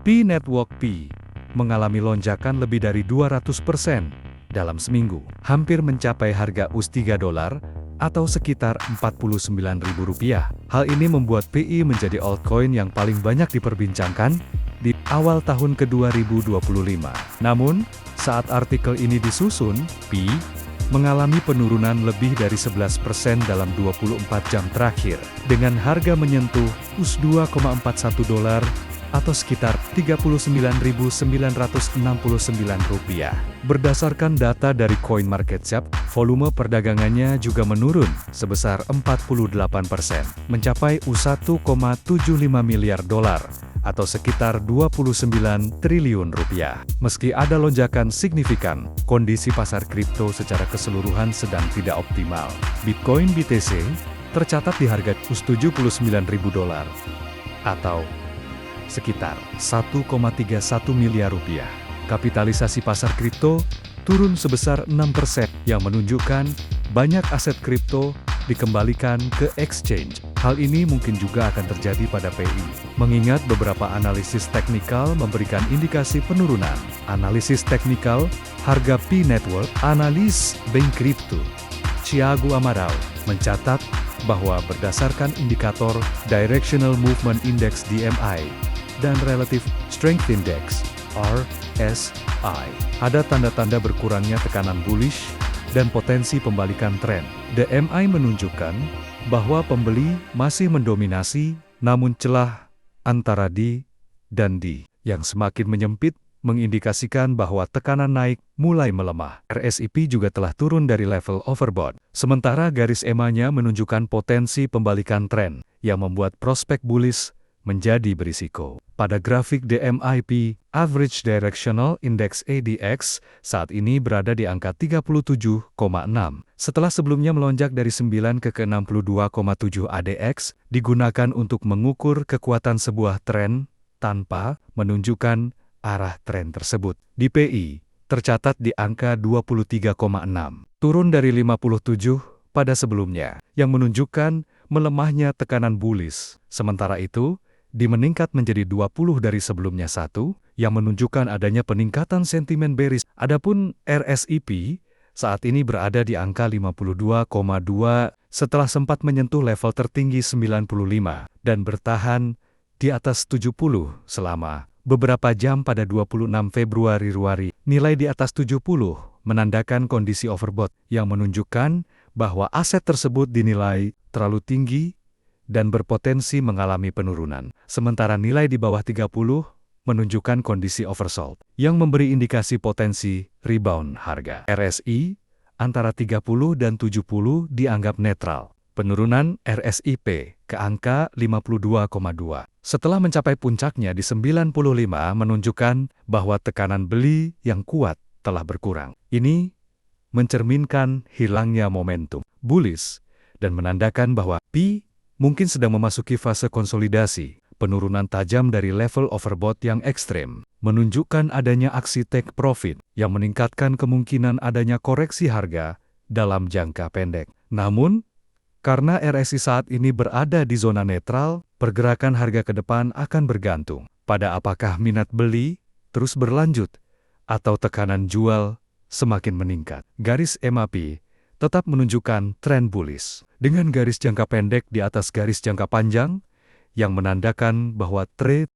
P-Network P mengalami lonjakan lebih dari 200% dalam seminggu, hampir mencapai harga US$3 atau sekitar Rp49.000. Hal ini membuat PI menjadi altcoin yang paling banyak diperbincangkan di awal tahun ke-2025. Namun, saat artikel ini disusun, P mengalami penurunan lebih dari 11% dalam 24 jam terakhir, dengan harga menyentuh US$2,41 atau sekitar Rp39.969. Berdasarkan data dari CoinMarketCap, volume perdagangannya juga menurun sebesar 48%, mencapai US$1,75 miliar atau sekitar Rp29 triliun. Meski ada lonjakan signifikan, kondisi pasar kripto secara keseluruhan sedang tidak optimal. Bitcoin BTC tercatat di harga US$79.000 atau sekitar Rp1,31 miliar. Kapitalisasi pasar kripto turun sebesar 6%, yang menunjukkan banyak aset kripto dikembalikan ke exchange. Hal ini mungkin juga akan terjadi pada PI, mengingat beberapa analisis teknikal memberikan indikasi penurunan. Analisis teknikal harga P-Network, analis Bank Crypto Thiago Amaral mencatat bahwa berdasarkan indikator Directional Movement Index DMI dan Relative Strength Index RSI, ada tanda-tanda berkurangnya tekanan bullish dan potensi pembalikan tren. DMI menunjukkan bahwa pembeli masih mendominasi, namun celah antara D dan D yang semakin menyempit mengindikasikan bahwa tekanan naik mulai melemah. RSI juga telah turun dari level overbought, sementara garis EMA-nya menunjukkan potensi pembalikan tren yang membuat prospek bullish menjadi berisiko. Pada grafik DMIP, Average Directional Index ADX saat ini berada di angka 37,6. Setelah sebelumnya melonjak dari 9 ke 62,7, ADX digunakan untuk mengukur kekuatan sebuah tren tanpa menunjukkan arah tren tersebut. Di PI, tercatat di angka 23,6, turun dari 57 pada sebelumnya, yang menunjukkan melemahnya tekanan bullish. Sementara itu, D meningkat menjadi 20 dari sebelumnya 1, yang menunjukkan adanya peningkatan sentimen bearish. Adapun RSIP saat ini berada di angka 52,2 setelah sempat menyentuh level tertinggi 95 dan bertahan di atas 70 selama beberapa jam pada 26 Februari. Nilai di atas 70 menandakan kondisi overbought yang menunjukkan bahwa aset tersebut dinilai terlalu tinggi dan berpotensi mengalami penurunan. Sementara nilai di bawah 30 menunjukkan kondisi oversold, yang memberi indikasi potensi rebound harga. RSI antara 30 dan 70 dianggap netral. Penurunan RSIP ke angka 52,2 setelah mencapai puncaknya di 95 menunjukkan bahwa tekanan beli yang kuat telah berkurang. Ini mencerminkan hilangnya momentum bullish dan menandakan bahwa P mungkin sedang memasuki fase konsolidasi. Penurunan tajam dari level overbought yang ekstrem menunjukkan adanya aksi take profit yang meningkatkan kemungkinan adanya koreksi harga dalam jangka pendek. Namun, karena RSI saat ini berada di zona netral, pergerakan harga ke depan akan bergantung pada apakah minat beli terus berlanjut atau tekanan jual semakin meningkat. Garis EMA-P tetap menunjukkan tren bullish, dengan garis jangka pendek di atas garis jangka panjang, yang menandakan bahwa trade